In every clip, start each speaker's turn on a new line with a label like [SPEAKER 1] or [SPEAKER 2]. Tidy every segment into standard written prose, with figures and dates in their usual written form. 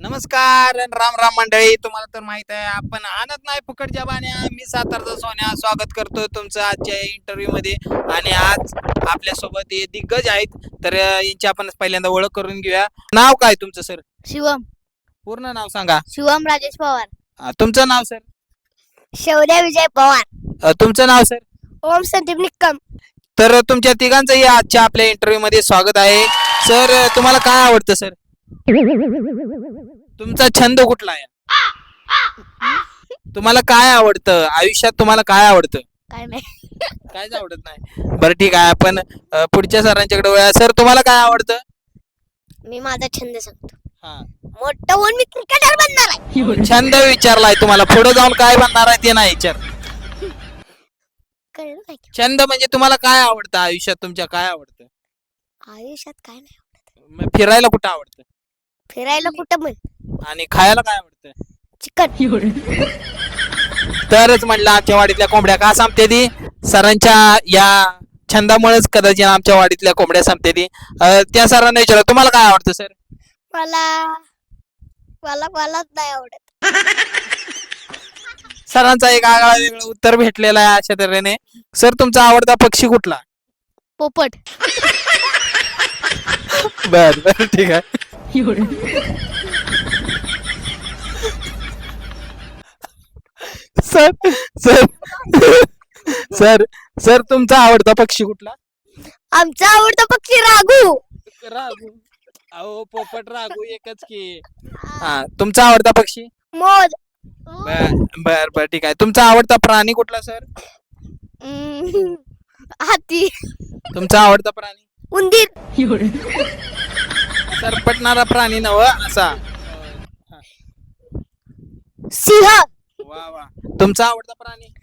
[SPEAKER 1] नमस्कार आणि राम राम मंडळी. तुम्हाला तर माहित आहे आपण आणत नाही फुकटच्या बाण्या. मी सातारचा सोन्या स्वागत करतो तुमचं आजच्या इंटरव्ह्यू मध्ये. आणि आज आपल्या सोबत हे दिग्गज आहेत तर यांची आपण पहिल्यांदा ओळख करून घेऊया. नाव काय तुमचं सर?
[SPEAKER 2] शिवम
[SPEAKER 1] पूर्ण नाव सांगा.
[SPEAKER 2] शिवम राजेश पवार.
[SPEAKER 1] तुमचं नाव सर?
[SPEAKER 2] शौर्य विजय पवार.
[SPEAKER 1] तुमचं नाव सर?
[SPEAKER 2] ओम संदीप निक्कम.
[SPEAKER 1] तर तुमच्या तिघांचंही आजच्या आपल्या इंटरव्ह्यू मध्ये स्वागत आहे. सर तुम्हाला काय आवडतं सर? तुमचा छंद कुठला आहे? तुम्हाला काय आवडतं आयुष्यात? तुम्हाला काय आवडतं?
[SPEAKER 2] काय नाही.
[SPEAKER 1] कायच आवडत नाही. बरं ठीक आहे, आपण पुढच्या सरांच्याकडे वळूया. सर तुम्हाला काय आवडतं?
[SPEAKER 2] मी माझा छंद सांगतो.
[SPEAKER 1] हा,
[SPEAKER 2] मोठं होऊन मी क्रिकेटर बनणार आहे.
[SPEAKER 1] छंद विचारलाय तुम्हाला, पुढे जाऊन काय बनणार आहे ते नाही विचार.
[SPEAKER 2] कळलं काय?
[SPEAKER 1] छंद म्हणजे तुम्हाला काय आवडतं आयुष्यात? तुमच्या काय आवडतं?
[SPEAKER 2] आयुष्यात काय नाही आवडत.
[SPEAKER 1] मग फिरायला कुठं आवडतं?
[SPEAKER 2] फिरायला कुठं पण.
[SPEAKER 1] आणि खायला काय आवडतं?
[SPEAKER 2] चिकन.
[SPEAKER 1] तरच म्हटलं आमच्या वाडीतल्या कोंबड्या का संपते ती? सरांच्या या छंदामुळेच कदाचित आमच्या वाडीतल्या कोंबड्या संपते ती. त्या सरांना विचारा तुम्हाला काय आवडतं सर?
[SPEAKER 2] मला मला मलाच नाही आवडत.
[SPEAKER 1] सरांचा एक आगळा वेगळं उत्तर भेटलेलं आहे अशा तऱ्हेने. सर तुमचा आवडता पक्षी कुठला?
[SPEAKER 2] पोपट.
[SPEAKER 1] बर बर ठीक आहे. सर सर सर सर तुमचा आवडता पक्षी कुठला?
[SPEAKER 2] आमचा आवडता पक्षी राघू.
[SPEAKER 1] राघू. अहो पोपट राघू एकच की. हा, तुमचा आवडता पक्षी?
[SPEAKER 2] मोर.
[SPEAKER 1] बर बर बर ठीक आहे. तुमचा आवडता प्राणी कुठला सर?
[SPEAKER 2] हाती.
[SPEAKER 1] तुमचा आवडता प्राणी?
[SPEAKER 2] उंदीर.
[SPEAKER 1] सरपटणारा प्राणी नव असा.
[SPEAKER 2] सिंह.
[SPEAKER 1] वा वा. तुमचा आवडता प्राणी?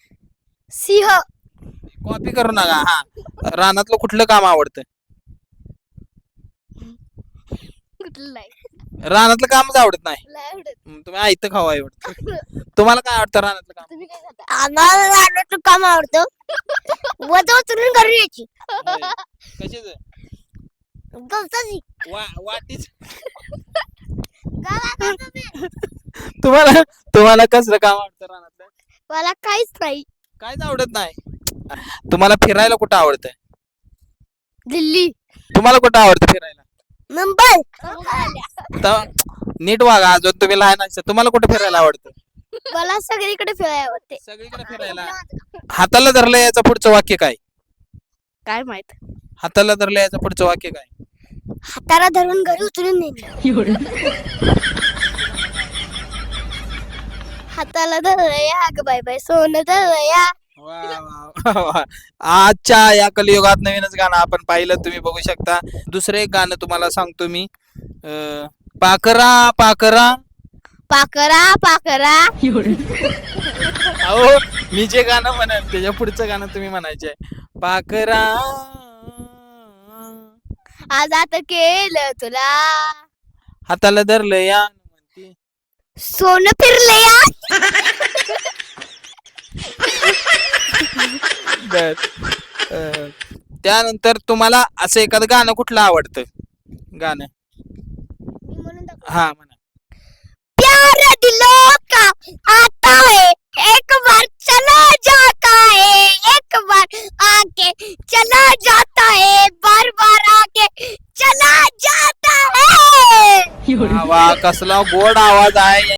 [SPEAKER 2] सिंह.
[SPEAKER 1] कॉपी करू नका. हा, रानातलं कुठलं काम आवडतं?
[SPEAKER 2] कुठलं नाही.
[SPEAKER 1] रानातलं कामच आवडत नाही.
[SPEAKER 2] नाही आवडत.
[SPEAKER 1] तुम्ही आयतं खावा आवडतं. तुम्हाला काय आवडतं रानातलं काम?
[SPEAKER 2] तुम्ही काय करता? आम्हाला रानातलं काम आवडतं. वजन उचलून घरी यायची.
[SPEAKER 1] कशाच?
[SPEAKER 2] गवताची.
[SPEAKER 1] वाटीच.
[SPEAKER 2] गावाकडचं.
[SPEAKER 1] तुम्हाला तुम्हाला कसलं काम आवडतं रानातलं?
[SPEAKER 2] मला काहीच नाही.
[SPEAKER 1] काहीच आवडत नाही. तुम्हाला फिरायला कुठं आवडतं?
[SPEAKER 2] दिल्ली.
[SPEAKER 1] तुम्हाला कुठं आवडतं फिरायला?
[SPEAKER 2] मुंबई.
[SPEAKER 1] तर नीट वागा, अजून तुम्ही लहान असता. तुम्हाला कुठं फिरायला आवडतं?
[SPEAKER 2] मला सगळीकडे फिरायला आवडते.
[SPEAKER 1] सगळीकडे फिरायला. हाताला धरलं याचं पुढचं वाक्य काय?
[SPEAKER 2] काय माहित.
[SPEAKER 1] हाताला धरलं याचं पुढचं वाक्य काय?
[SPEAKER 2] हाताला धरून घरी उचलून नेले. हाताला धरलं या ग बाय बाय सोनं धरलं या.
[SPEAKER 1] वा वा वा वा. आजच्या या कलियुगात नवीनच गाणं आपण पाहिलं, तुम्ही बघू शकता. दुसरं एक गाणं तुम्हाला सांगतो मी. पाकरा पाकरा.
[SPEAKER 2] पाकरा पाकरा.
[SPEAKER 1] अहो मी जे गाणं म्हणेन त्याच्या पुढचं गाणं तुम्ही म्हणायचे. पाकरा.
[SPEAKER 2] आज आता केलं तुला
[SPEAKER 1] हाताला धरलं या म्हणती.
[SPEAKER 2] सोनं फिरलं या.
[SPEAKER 1] बर. त्यानंतर तुम्हाला असं एखादं गाणं कुठलं आवडतं? गाणं हा म्हणा.
[SPEAKER 2] प्यार दिलों का आता है एक बार चला जाता है एक बार आके चला जाता है बार बार आके चला जाता है.
[SPEAKER 1] वा वा, कसला गोड आवाज आहे.